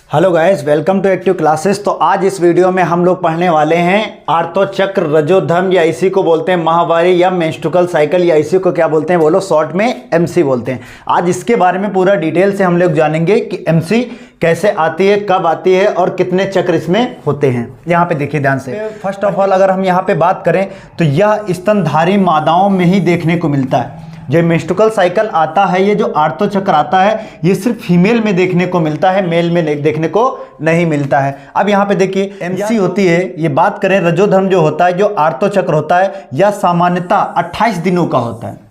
Hello guys, welcome to active classes. तो आज इस वीडियो में हम लोग पढ़ने वाले हैं आर्तोचक्र, रजोधर्म या इसी को बोलते हैं माहवारी या मेंस्ट्रुअल साइकिल या इसी को क्या बोलते हैं बोलो, शॉर्ट में एमसी बोलते हैं। आज इसके बारे में पूरा डिटेल से हम लोग जानेंगे कि एमसी कैसे आती है, कब आती है और कितने चक्र इसमें होते हैं। यहाँ पे देखिए ध्यान से। फर्स्ट ऑफ ऑल अगर हम यहाँ पे बात करें तो यह स्तनधारी मादाओं में ही देखने को मिलता है। जो मेंस्ट्रुअल साइकिल आता है, ये जो आर्तोचक्र आता है, ये सिर्फ फीमेल में देखने को मिलता है, मेल में देखने को नहीं मिलता है। अब यहाँ पे देखिए एमसी होती है, ये बात करें रजोधर्म जो होता है, जो आर्तोचक्र होता है, यह सामान्यतः 28 दिनों का होता है।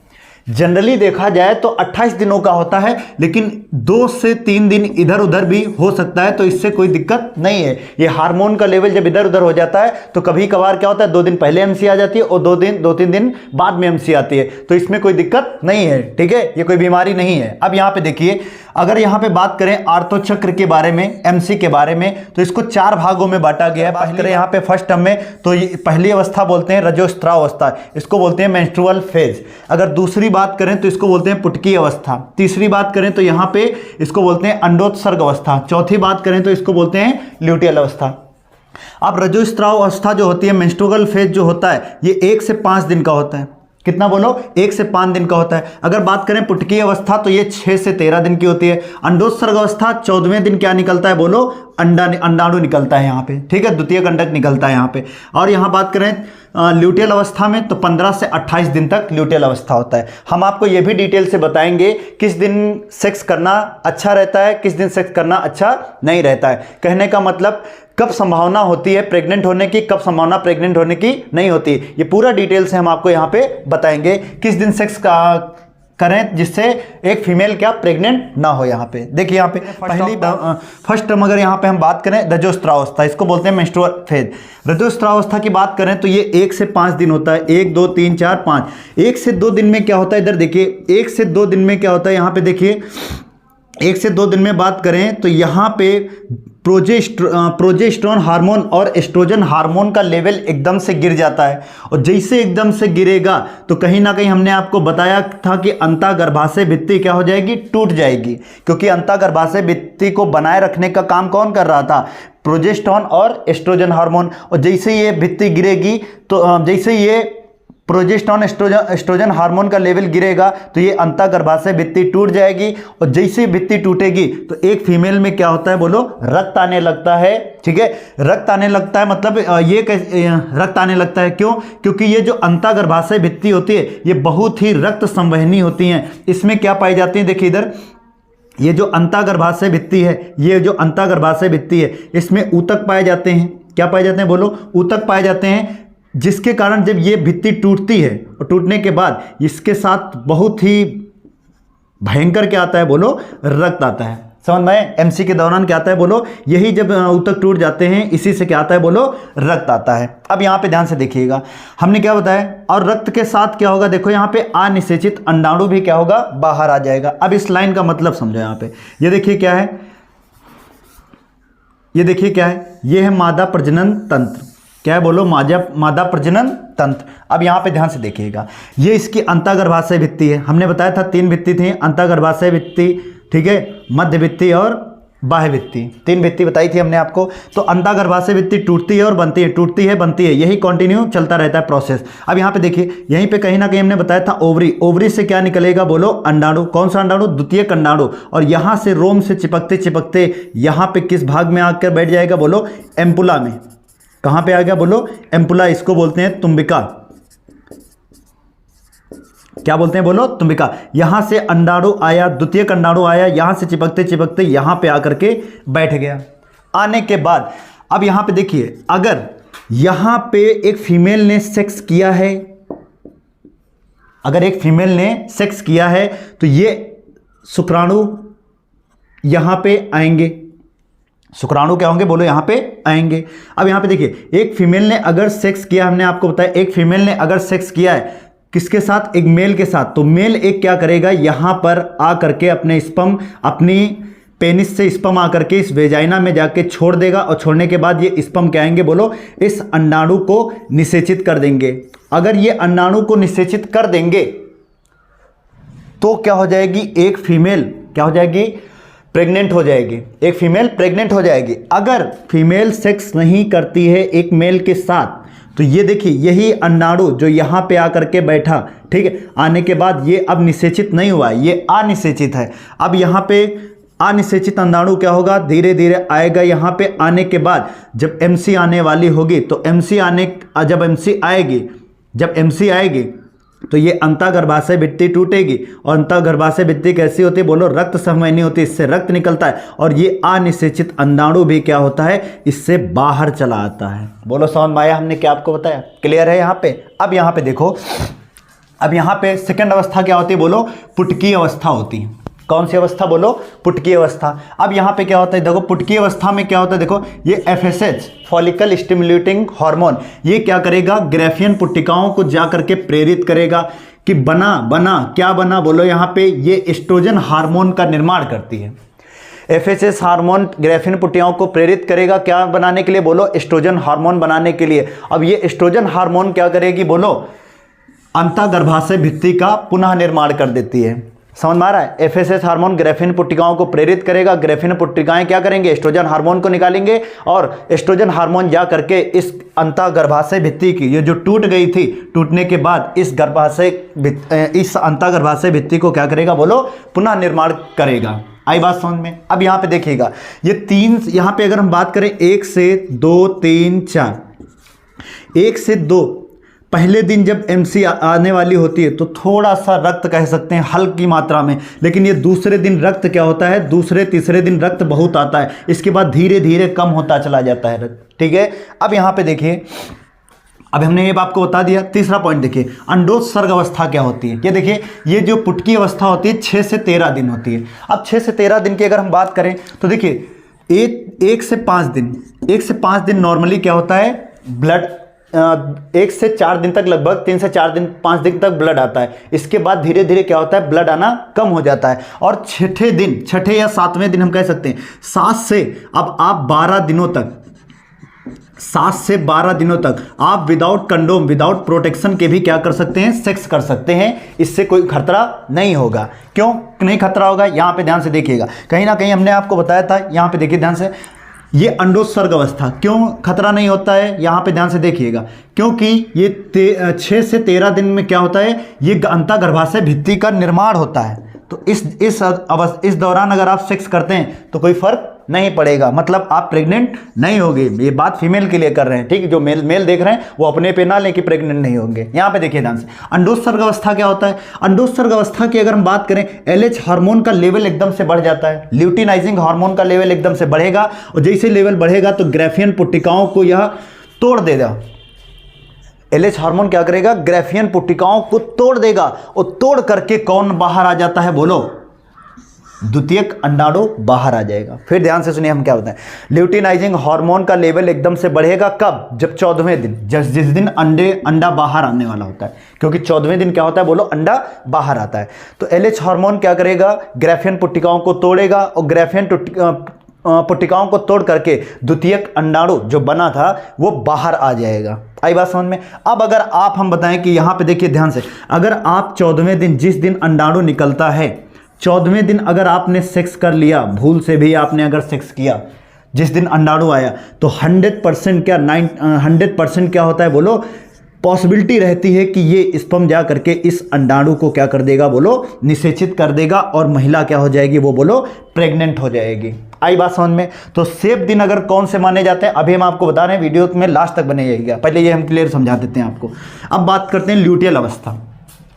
जनरली देखा जाए तो 28 दिनों का होता है, लेकिन 2 से 3 दिन इधर उधर भी हो सकता है, तो इससे कोई दिक्कत नहीं है। ये हार्मोन का लेवल जब इधर उधर हो जाता है तो कभी कभार क्या होता है, 2 दिन पहले एमसी आ जाती है और 2-3 दिन बाद में एमसी आती है, तो इसमें कोई दिक्कत नहीं है। ठीक है, ये कोई बीमारी नहीं है। अब यहाँ पे देखिए, अगर यहाँ पे बात करें आर्तोचक्र के बारे में, एमसी के बारे में, तो इसको 4 भागों में बांटा गया है। बात करें यहाँ पे फर्स्ट टर्म में, तो ये पहली अवस्था बोलते हैं रजोस्त्राव अवस्था, इसको बोलते हैं मेंस्ट्रुअल फेज। अगर दूसरी बात करें तो इसको बोलते हैं पुटकी अवस्था। तीसरी बात करें तो यहाँ पे इसको बोलते हैं अंडोत्सर्ग अवस्था। चौथी बात करें तो इसको बोलते हैं ल्यूटियल अवस्था। अब रजोस्त्राव अवस्था जो होती है, मेंस्ट्रुअल फेज जो होता है, ये 1 से 5 दिन का होता है। कितना बोलो, 1 से 5 दिन का होता है। अगर बात करें पुटकी अवस्था तो ये 6 से 13 दिन की होती है। अंडोत्सर्ग अवस्था 14वें दिन क्या निकलता है बोलो, अंडाणु निकलता है यहाँ पे। ठीक है, द्वितीय कंडक निकलता है यहाँ पे। और यहाँ बात करें ल्यूटियल अवस्था में तो 15 से 28 दिन तक ल्यूटियल अवस्था होता है। हम आपको ये भी डिटेल से बताएंगे किस दिन सेक्स करना अच्छा रहता है, किस दिन सेक्स करना अच्छा नहीं रहता है। कहने का मतलब कब संभावना होती है प्रेग्नेंट होने की, कब संभावना प्रेग्नेंट होने की नहीं होती, ये पूरा डिटेल से हम आपको यहाँ पे बताएंगे। किस दिन सेक्स का करें जिससे एक फीमेल क्या प्रेग्नेंट ना हो। यहाँ पे देखिए, यहाँ पे फर्स्ट टर्म अगर यहाँ पे हम बात करें रजोस्त्रावस्था, इसको बोलते हैं मेंस्ट्रुअल फेज। रजोस्त्रावस्था की बात करें तो ये 1 से 5 दिन होता है। 1 2 3 4 5। 1 से 2 दिन में क्या होता है, इधर देखिए, 1 से 2 दिन में क्या होता है, यहाँ पे देखिए 1 से 2 दिन में बात करें तो यहाँ पे प्रोजेस्टेरोन हार्मोन और एस्ट्रोजन हार्मोन का लेवल एकदम से गिर जाता है। और जैसे एकदम से गिरेगा तो कहीं ना कहीं हमने आपको बताया था कि अंतःगर्भाशय भित्ति क्या हो जाएगी, टूट जाएगी। क्योंकि अंतःगर्भाशय भित्ति को बनाए रखने का काम कौन कर रहा था, प्रोजेस्टेरोन और एस्ट्रोजन हार्मोन। और जैसे ये भित्ति गिरेगी तो जैसे ये प्रोजेस्टेरोन एस्ट्रोजन हार्मोन का लेवल गिरेगा तो ये अंतःगर्भाशय भित्ति टूट जाएगी। और जैसे भित्ति टूटेगी तो एक फीमेल में क्या होता है बोलो, रक्त आने लगता है। ठीक है, रक्त आने लगता है, मतलब ये रक्त आने लगता है क्यों, क्योंकि ये जो अंतःगर्भाशय भित्ति होती है ये बहुत ही रक्त संवहनी होती हैं। इसमें क्या पाई जाती है, देखिए इधर ये जो अंतःगर्भाशय भित्ति है, ये जो अंतःगर्भाशय भित्ति है, इसमें ऊतक पाए जाते हैं। क्या पाए जाते हैं बोलो, ऊतक पाए जाते हैं, जिसके कारण जब ये भित्ति टूटती है और टूटने के बाद इसके साथ बहुत ही भयंकर क्या आता है बोलो, रक्त आता है। समझ में, एमसी के दौरान क्या आता है बोलो, यही जब ऊतक टूट जाते हैं इसी से क्या आता है बोलो, रक्त आता है। अब यहाँ पे ध्यान से देखिएगा, हमने क्या बताया, और रक्त के साथ क्या होगा, देखो यहाँ पे अनिषेचित अंडाणु भी क्या होगा, बाहर आ जाएगा। अब इस लाइन का मतलब समझो, यहाँ पे ये देखिए क्या है, ये देखिए क्या है, ये है मादा प्रजनन तंत्र। क्या है बोलो, मादा प्रजनन तंत्र। अब यहाँ पे ध्यान से देखिएगा, ये इसकी अंतःगर्भाशय भित्ति है। हमने बताया था 3 भित्ति थी, अंतःगर्भाशय भित्ति, ठीक है, मध्य भित्ति और बाह्य भित्ति, 3 भित्ति बताई थी हमने आपको। तो अंतःगर्भाशय भित्ति टूटती है और बनती है, टूटती है बनती है, यही कंटिन्यू चलता रहता है प्रोसेस। अब यहाँ पे देखिए, यहीं पे कहीं ना कहीं हमने बताया था ओवरी, ओवरी से क्या निकलेगा बोलो, अंडाणु। कौन सा अंडाणु, द्वितीयक अंडाणु। और यहाँ से रोम से चिपकते चिपकते यहाँ पे किस भाग में आकर बैठ जाएगा बोलो, एम्पुला में। कहां पे आ गया बोलो, एम्पुला, इसको बोलते हैं तुम्बिका। क्या बोलते हैं बोलो, तुम्बिका। यहां से अंडाणु आया, द्वितीयक अंडाणु आया, यहां से चिपकते चिपकते यहां पे आकर के बैठ गया। आने के बाद अब यहां पे देखिए, अगर यहां पे एक फीमेल ने सेक्स किया है, अगर एक फीमेल ने सेक्स किया है तो ये शुक्राणु यहां पे आएंगे। शुक्राणु क्या होंगे बोलो, यहां पे आएंगे। अब यहां पे देखिए, एक फीमेल ने अगर सेक्स किया, हमने आपको बताया एक फीमेल ने अगर सेक्स किया है किसके साथ, एक मेल के साथ, तो मेल एक क्या करेगा, यहां पर आ करके अपने स्पर्म, अपनी पेनिस से स्पर्म आकर के इस वेजाइना में जाके छोड़ देगा। और छोड़ने के बाद ये स्पर्म क्या आएंगे बोलो, इस अंडाणु को निषेचित कर देंगे। अगर ये अंडाणु को निषेचित कर देंगे तो क्या हो जाएगी, एक फीमेल क्या हो जाएगी, प्रेग्नेंट हो जाएगी, एक फीमेल प्रेग्नेंट हो जाएगी। अगर फीमेल सेक्स नहीं करती है एक मेल के साथ, तो ये देखिए यही अंडाणु जो यहाँ पे आकर के बैठा, ठीक है, आने के बाद ये अब निषेचित नहीं हुआ है, ये अनिषेचित है। अब यहाँ पे अनिषेचित अंडाणु क्या होगा, धीरे धीरे आएगा। यहाँ पे आने के बाद जब एमसी आने वाली होगी, तो जब एमसी आएगी तो ये अंतःगर्भाशय भित्ति टूटेगी। और अंतःगर्भाशय भित्ति कैसी होती है, बोलो रक्त संवहनी होती है, इससे रक्त निकलता है और ये अनिषेचित अंडाणु भी क्या होता है, इससे बाहर चला आता है। बोलो समझ में आया हमने क्या आपको बताया, क्लियर है यहाँ पे। अब यहाँ पे देखो, अब यहाँ पे सेकंड अवस्था क्या होती है, बोलो पुटकी अवस्था होती है। कौन सी अवस्था, बोलो पुटकी अवस्था। अब यहाँ पे क्या होता है, देखो पुटकी अवस्था में क्या होता है, देखो ये FSH फॉलिकल स्टिमुलेटिंग हार्मोन, ये क्या करेगा, ग्राफियन पुट्टिकाओं को जा करके प्रेरित करेगा कि क्या बना, बोलो यहाँ पे ये एस्ट्रोजन हार्मोन का निर्माण करती है। FSH हार्मोन ग्राफियन पुट्टिकाओं को प्रेरित करेगा क्या बनाने के लिए, बोलो एस्ट्रोजन हार्मोन बनाने के लिए। अब ये एस्ट्रोजन हार्मोन क्या करेगी, बोलो अंतःगर्भाशय भित्ति का पुनः निर्माण कर देती है। समझ में आ रहा है। FSH हार्मोन ग्राफियन पुट्टिकाओं को प्रेरित करेगा, ग्राफियन पुट्टिकाएं क्या करेंगे, एस्ट्रोजन हार्मोन को निकालेंगे और एस्ट्रोजन हार्मोन जा करके इस अंतःगर्भाशय भित्ति की, ये जो टूट गई थी, टूटने के बाद इस अंतःगर्भाशय भित्ति को क्या करेगा, बोलो पुनः निर्माण करेगा। आई बात समझ में। अब यहाँ पे देखिएगा ये तीन, यहाँ पे अगर हम बात करें 1 से 2 3 4, 1 से 2 पहले दिन जब एमसी आने वाली होती है तो थोड़ा सा रक्त कह सकते हैं हल्की मात्रा में, लेकिन ये दूसरे दिन रक्त क्या होता है, दूसरे तीसरे दिन रक्त बहुत आता है, इसके बाद धीरे धीरे कम होता चला जाता है रक्त, ठीक है। अब यहाँ पे देखिए, अब हमने ये आपको बता दिया। तीसरा पॉइंट देखिए, अंडोत्सर्ग अवस्था क्या होती है। ये देखिए, ये जो पुटकी अवस्था होती है 6 से 13 दिन होती है। अब 6 से 13 दिन की अगर हम बात करें तो देखिए 1 से 5 दिन, 1 से 5 दिन नॉर्मली क्या होता है, ब्लड 1 से 4 दिन तक, लगभग 3 से 4 दिन 5 दिन तक ब्लड आता है। इसके बाद धीरे धीरे क्या होता है, ब्लड आना कम हो जाता है। और छठे या 7वें दिन हम कह सकते हैं 7 से अब आप 12 दिनों तक, 7 से 12 दिनों तक आप विदाउट कंडोम, विदाउट प्रोटेक्शन के भी क्या कर सकते हैं, सेक्स कर सकते हैं। इससे कोई खतरा नहीं होगा। क्यों नहीं खतरा होगा, यहाँ पे ध्यान से देखिएगा। कहीं ना कहीं हमने आपको बताया था, यहाँ पे देखिए ध्यान से, ये अंडोत्सर्ग अवस्था क्यों खतरा नहीं होता है, यहाँ पे ध्यान से देखिएगा। क्योंकि ये 6 से 13 दिन में क्या होता है, ये अंतःगर्भाशय भित्ति का निर्माण होता है। तो इस दौरान अगर आप सेक्स करते हैं तो कोई फर्क नहीं पड़ेगा, मतलब आप प्रेग्नेंट नहीं होगे। ये बात फीमेल के लिए कर रहे हैं, ठीक है। जो मेल देख रहे हैं वो अपने पे ना लेके प्रेग्नेंट नहीं होंगे। यहाँ पे देखिए ध्यान से, अंडोत्सर्ग अवस्था क्या होता है। अंडोत्सर्ग अवस्था की अगर हम बात करें, LH हार्मोन का लेवल एकदम से बढ़ जाता है, ल्यूटिनाइजिंग हार्मोन का लेवल एकदम से बढ़ेगा। और जैसे लेवल बढ़ेगा तो ग्राफियन पुट्टिकाओं को यह तोड़ देगा। LH हार्मोन क्या करेगा, ग्राफियन पुट्टिकाओं को तोड़ देगा। और तोड़ करके कौन बाहर आ जाता है, बोलो द्वितीयक अंडाणु बाहर आ जाएगा। फिर ध्यान से सुनिए हम क्या बताएं। ल्यूटिनाइजिंग हार्मोन का लेवल एकदम से बढ़ेगा कब, जब 14वें दिन, जिस दिन अंडा बाहर आने वाला होता है। क्योंकि 14वें दिन क्या होता है, बोलो अंडा बाहर आता है। तो LH हार्मोन क्या करेगा, ग्राफियन पुट्टिकाओं को तोड़ेगा और ग्राफियन पुट्टिकाओं को तोड़ करके द्वितीयक अंडाणु जो बना था वो बाहर आ जाएगा। आई बात समझ में। अब अगर आप हम बताएं कि यहाँ पे देखिए ध्यान से, अगर आप 14वें दिन, जिस दिन अंडाणु निकलता है, 14वें दिन अगर आपने सेक्स कर लिया, भूल से भी आपने अगर सेक्स किया, जिस दिन अंडाणु आया, तो 100% क्या 100% क्या होता है, बोलो पॉसिबिलिटी रहती है कि ये स्पर्म जा करके इस अंडाणु को क्या कर देगा, बोलो निषेचित कर देगा और महिला क्या हो जाएगी, वो बोलो प्रेग्नेंट हो जाएगी। आई बात समझ में। तो सेफ दिन अगर कौन से माने जाते हैं, अभी हम आपको बता रहे हैं, वीडियो में लास्ट तक बने जाइएगा। पहले ये हम क्लियर समझा देते हैं आपको। अब बात करते हैं ल्यूटियल अवस्था।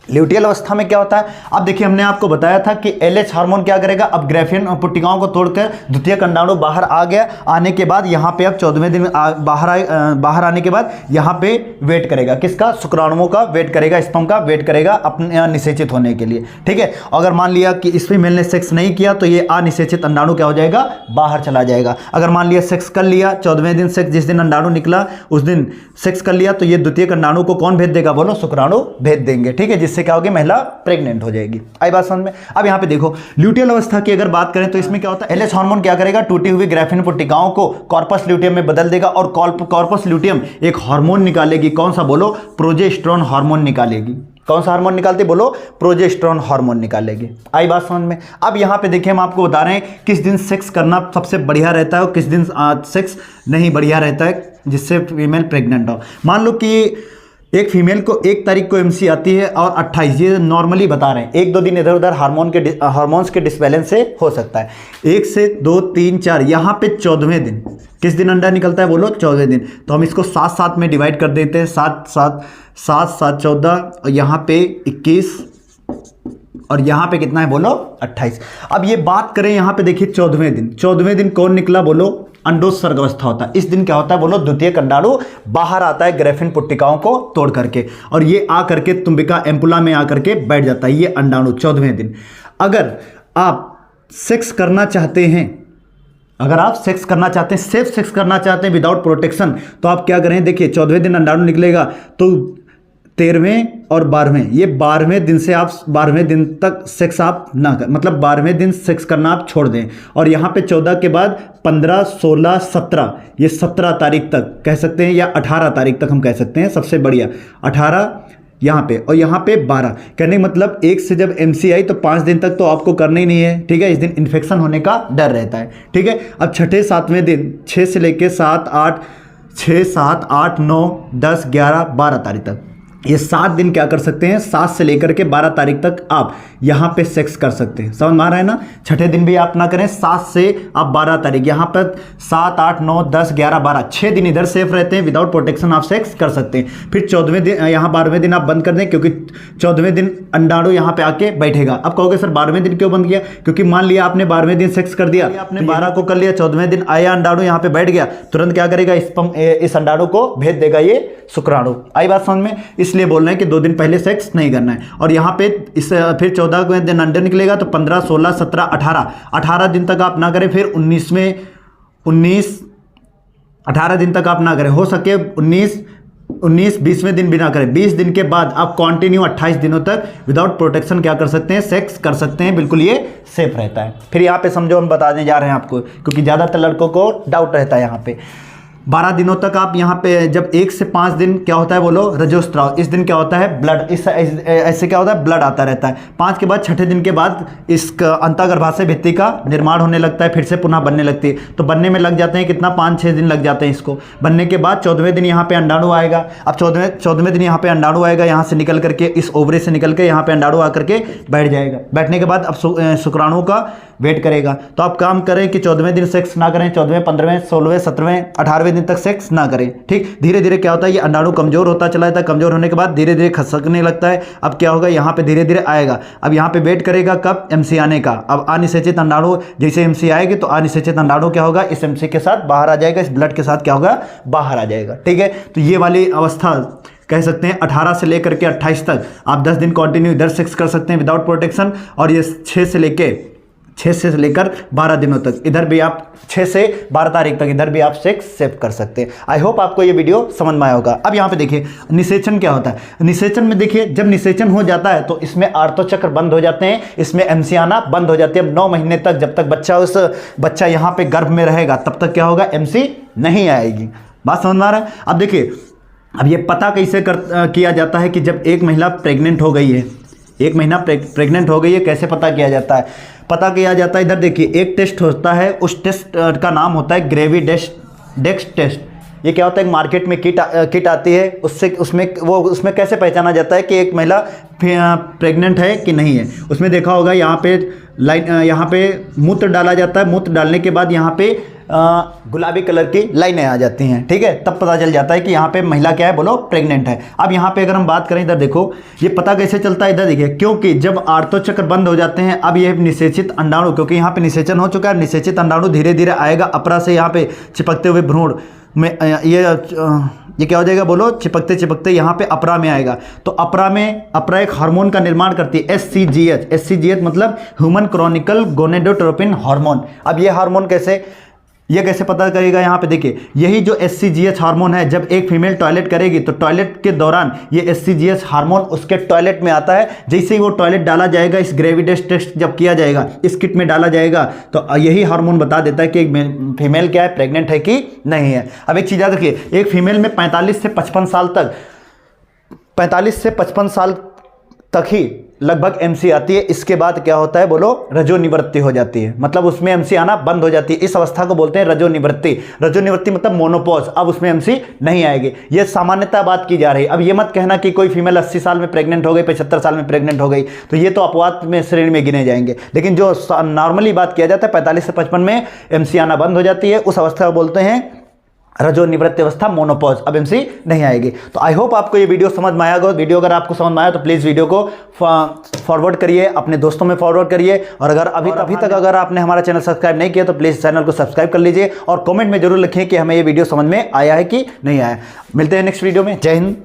ल्यूटियल अवस्था में क्या होता है, अब देखिए हमने आपको बताया था कि LH हार्मोन क्या करेगा, अब ग्राफियन पुट्टिकाओं को तोड़कर द्वितीयक अंडाणु बाहर आ गया। आने के बाद यहाँ पे अब 14वें दिन बाहर आने के बाद यहाँ पे वेट करेगा, किसका, शुक्राणुओं का वेट करेगा, स्पर्म का वेट करेगा अपने निषेचित होने के लिए, ठीक है। अगर मान लिया कि इस फीमेल ने सेक्स नहीं किया तो ये अनिषेचित अंडाणु क्या हो जाएगा, बाहर चला जाएगा। अगर मान लिया सेक्स कर लिया, 14वें दिन सेक्स, जिस दिन अंडाणु निकला उस दिन सेक्स कर लिया, तो ये द्वितीयक अंडाणु को कौन भेज देगा, बोलो शुक्राणु भेज देंगे, ठीक है। जिससे क्या होगी, महिला प्रेग्नेंट हो जाएगी। आई बात समझ में। अब यहाँ पे देखो ल्यूटियल अवस्था की अगर बात करें तो इसमें क्या होता है, LH हार्मोन क्या करेगा, टूटी हुई ग्राफियन पुट्टिकाओं को कॉर्पस ल्यूटियम में बदल देगा और कॉर्पस ल्यूटियम एक हार्मोन निकालेगी। कौन सा, बोलो प्रोजेस्टेरोन हार्मोन निकालेगी। कौन सा हार्मोन निकालती है बोलो, प्रोजेस्टेरोन हार्मोन निकालेगी। आई बात समझ में। अब यहाँ पे देखिए हम आपको बता रहे हैं किस दिन सेक्स करना सबसे बढ़िया रहता है और किस दिन सेक्स नहीं बढ़िया रहता है जिससे फीमेल प्रेग्नेंट हो। मान लो कि एक फीमेल को 1 तारीख को एमसी आती है और 28, ये नॉर्मली बता रहे हैं, 1-2 दिन इधर उधर हार्मोन्स के डिसबैलेंस से हो सकता है। 1 से 2 3 4 यहाँ पे 14वें दिन किस दिन अंडा निकलता है बोलो, 14वें दिन। तो हम इसको 7-7 में डिवाइड कर देते हैं, 7 14 और यहाँ पे 21 और यहाँ पे कितना है बोलो 28। अब ये बात करें यहाँ पे देखिए 14वें दिन कौन निकला बोलो, अंडोत्सर्ग अवस्था होता है। इस दिन क्या होता है बोलो, द्वितीयक अंडाणु बाहर आता है ग्रेफिन पुट्टिकाओं को तोड़ करके और ये आ करके तुम्बिका एम्पुला में आकर के बैठ जाता है ये अंडाणु 14वें दिन। अगर आप सेक्स करना चाहते हैं, सेफ सेक्स करना चाहते हैं विदाउट प्रोटेक्शन, तो आप क्या करें, देखिए 14वें दिन अंडाणु निकलेगा तो 13वें और 12वें, ये 12वें दिन से आप 12वें दिन तक सेक्स आप ना कर, मतलब 12वें दिन सेक्स करना आप छोड़ दें। और यहाँ पे 14 के बाद 15 16 17, ये 17 तारीख तक कह सकते हैं या 18 तारीख तक हम कह सकते हैं, सबसे बढ़िया 18 यहाँ पे और यहाँ पे 12। कहने का मतलब 1 से जब एमसी आई तो 5 दिन तक तो आपको करना ही नहीं है, ठीक है। इस दिन इन्फेक्शन होने का डर रहता है, ठीक है। अब छठे 7वें दिन 6 से लेके 7 8 6 7 8 9 10 11 12 तारीख तक, ये 7 दिन क्या कर सकते हैं, 7 से लेकर के 12 तारीख तक आप यहाँ पे सेक्स कर सकते हैं। समझ में आ रहा है ना। छठे दिन भी आप ना करें, 7 से आप 12 तारीख, यहाँ पर 7 8 9 10 11 12 6 दिन इधर सेफ रहते हैं, विदाउट प्रोटेक्शन आप सेक्स कर सकते हैं। फिर 14वें दिन, यहाँ 12वें दिन आप बंद कर दें, क्योंकि 14वें दिन अंडाणु यहाँ पे आके बैठेगा। अब कहोगे सर 12वें दिन क्यों बंद किया, क्योंकि मान लिया आपने 12वें दिन सेक्स कर दिया, आपने 12 को कर लिया, 14वें दिन आया अंडाणु यहाँ पे बैठ गया, तुरंत क्या करेगा, इस अंडाणु को भेज देगा ये शुक्राणु। आई बात समझ में। इसलिए बोल रहे हैं कि 2 दिन पहले सेक्स नहीं करना है। और यहाँ पे फिर 14वें दिन अंडा निकलेगा तो 15 16 17 18 दिन तक आप ना करें। फिर 18 दिन तक आप ना करें, हो सके 19 20वें दिन भी ना करें। 20 दिन के बाद आप कंटिन्यू 28 दिनों तक विदाउट प्रोटेक्शन क्या कर सकते हैं, सेक्स कर सकते हैं, बिल्कुल ये सेफ रहता है। फिर यहाँ पे समझो हम बताने जा रहे हैं आपको, क्योंकि ज़्यादातर लड़कों को डाउट रहता है यहाँ पे। 12 दिनों तक आप यहाँ पे, जब 1 से 5 दिन क्या होता है बोलो, रजोस्त्राव। इस दिन क्या होता है, ब्लड, ऐसे क्या होता है, ब्लड आता रहता है। 5 के बाद छठे दिन के बाद इसका अंतःगर्भाशय भित्ति का निर्माण होने लगता है, फिर से पुनः बनने लगती है। तो बनने में लग जाते हैं कितना, 5-6 दिन लग जाते हैं इसको बनने के बाद। 14वें दिन यहाँ पे अंडाणु आएगा। अब 14वें दिन यहाँ पे अंडाणु आएगा, यहाँ से निकल करके, इस ओवरी से निकल के यहाँ पे अंडाणु आकर के बैठ जाएगा। बैठने के बाद अब शुक्राणु का वेट करेगा। तो आप काम करें कि 14वें दिन सेक्स ना करें, 14वें 15वें 16वें 17वें 18वें दिन तक सेक्स ना करें, ठीक। धीरे धीरे क्या होता है, ये अंडाणु कमजोर होता चला जाता है, कमजोर होने के बाद धीरे धीरे खसकने लगता है। अब क्या होगा, यहाँ पे धीरे धीरे आएगा। अब यहाँ पे वेट करेगा कब, एमसी आने का। अब अनिषेचित अंडाणु जैसे एमसी आएगी तो अनिषेचित अंडाणु क्या होगा, इस एमसी के साथ बाहर आ जाएगा, इस ब्लड के साथ क्या होगा, बाहर आ जाएगा, ठीक है। तो ये वाली अवस्था कह सकते हैं 18 से लेकर के 28 तक आप 10 दिन कंटिन्यू इधर सेक्स कर सकते हैं विदाउट प्रोटेक्शन। और ये 6 से लेकर 12 दिनों तक इधर भी आप, 6 से 12 तारीख तक इधर भी आप सेक्स सेव कर सकते हैं। आई होप आपको ये वीडियो समझ में आया होगा। अब यहाँ पे देखिए निषेचन क्या होता है। निषेचन में देखिए जब निषेचन हो जाता है तो इसमें आर्तोचक्र बंद हो जाते हैं, इसमें एमसी आना बंद हो जाती है। अब 9 महीने तक जब तक बच्चा यहाँ पे गर्भ में रहेगा तब तक क्या होगा, एमसी नहीं आएगी। बात समझ में आ रहा है। अब देखिए, अब ये पता कैसे किया जाता है कि जब एक महिला प्रेग्नेंट हो गई है, एक महीना प्रेग्नेंट हो गई है, कैसे पता किया जाता है, पता किया जाता है इधर देखिए एक टेस्ट होता है, उस टेस्ट का नाम होता है ग्रेविडेक्स टेस्ट। ये क्या होता है, एक मार्केट में किट आती है, उसमें कैसे पहचाना जाता है कि एक महिला प्रेग्नेंट है कि नहीं है। उसमें देखा होगा यहाँ पे मूत्र डाला जाता है, मूत्र डालने के बाद यहाँ पे गुलाबी कलर की लाइनें आ जाती हैं, ठीक है। तब पता चल जाता है कि यहाँ पे महिला क्या है बोलो, प्रेग्नेंट है। अब यहाँ पे अगर हम बात करें, इधर देखो ये पता कैसे चलता है, इधर देखिए, क्योंकि जब आर्तोचक्र बंद हो जाते हैं, अब ये निषेचित अंडाणु, क्योंकि यहाँ पे निषेचन हो चुका है, निषेचित अंडाणु धीरे धीरे आएगा अपरा से यहाँ पे चिपकते हुए भ्रूण में, ये क्या हो जाएगा बोलो, चिपकते चिपकते यहाँ पे अपरा में आएगा। तो अपरा एक हार्मोन का निर्माण करती है, एससीजीएच मतलब ह्यूमन क्रॉनिकल गोनेडोट्रोपिन हार्मोन। अब ये हार्मोन ये कैसे पता करेगा, यहाँ पे देखिए, यही जो एससीजीएच हार्मोन है, जब एक फीमेल टॉयलेट करेगी तो टॉयलेट के दौरान ये एससीजीएच हार्मोन उसके टॉयलेट में आता है। जैसे ही वो टॉयलेट डाला जाएगा, इस ग्रेविडेक्स टेस्ट जब किया जाएगा, इस किट में डाला जाएगा, तो यही हार्मोन बता देता है कि एक फीमेल क्या है, प्रेग्नेंट है कि नहीं है। अब एक चीज़ याद रखिए, एक फीमेल में 45 से 55 साल तक ही लगभग एमसी आती है। इसके बाद क्या होता है बोलो, रजो निवृत्ति हो जाती है, मतलब उसमें एमसी आना बंद हो जाती है। इस अवस्था को बोलते हैं रजो निवृत्ति। रजो निवृत्ति मतलब मोनोपॉज, अब उसमें एमसी नहीं आएगी। ये सामान्यतः बात की जा रही है। अब ये मत कहना कि कोई फीमेल 80 साल में प्रेग्नेंट हो गई, 75 साल में प्रेग्नेंट हो गई, तो ये तो अपवाद में श्रेणी में गिने जाएंगे। लेकिन जो नॉर्मली बात किया जाता है 45 से 55 में एमसी आना बंद हो जाती है, उस अवस्था को बोलते हैं रजो निवृत्ति अवस्था, मोनोपॉज। अब एमसी नहीं आएगी। तो आई होप आपको ये वीडियो समझ में आया होगा। वीडियो अगर आपको समझ में आया तो प्लीज़ वीडियो को फॉरवर्ड करिए, अपने दोस्तों में फॉरवर्ड करिए। और अगर अभी तक अगर आपने हमारा चैनल सब्सक्राइब नहीं किया तो प्लीज़ चैनल को सब्सक्राइब कर लीजिए और कमेंट में जरूर लिखिए कि हमें ये वीडियो समझ में आया है कि नहीं आया। मिलते हैं नेक्स्ट वीडियो में। जय हिंद।